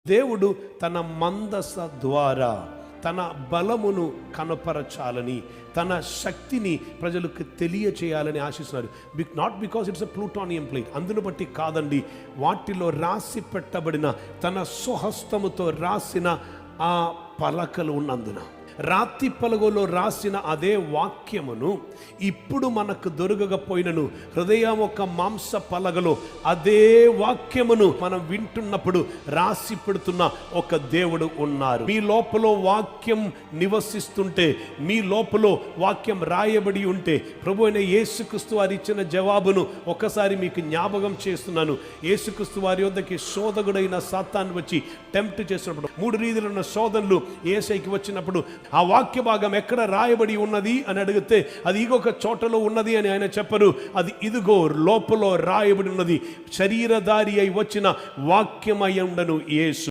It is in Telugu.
దేవుడు తన మందస ద్వారా తన బలమును కనపరచాలని, తన శక్తిని ప్రజలకు తెలియచేయాలని ఆశిస్తున్నారు. Not because it's a plutonium plate, అందును బట్టి కాదండి. వాటిలో రాసి పెట్టబడిన తన స్వహస్తముతో రాసిన ఆ పలకలు ఉన్నందున, రాతి పలకలో రాసిన అదే వాక్యమును ఇప్పుడు మనకు దొరకకపోయినను హృదయం ఒక మాంస పలకలో అదే వాక్యమును మనం వింటున్నప్పుడు రాసి పెడుతున్న ఒక దేవుడు ఉన్నారు. మీ లోపల వాక్యం నివసిస్తుంటే, మీ లోపల వాక్యం రాయబడి ఉంటే, ప్రభు అయిన యేసుక్రీస్తు వారు ఇచ్చిన జవాబును ఒకసారి మీకు జ్ఞాపకం చేస్తున్నాను. యేసుక్రీస్తు వారి వద్దకి శోధకుడైన సాతాను వచ్చి టెంప్ట్ చేసినప్పుడు, 3 రీతిలో శోధనలు యేసయ్యకి వచ్చినప్పుడు ఆ వాక్య భాగం ఎక్కడ రాయబడి ఉన్నది అని అడిగితే అది ఇంకొక చోటలో ఉన్నది అని ఆయన చెప్పరు. అది ఇదిగో లోపల రాయబడి ఉన్నది. శరీరధారి అయి వచ్చిన వాక్యమై ఉండను యేసు.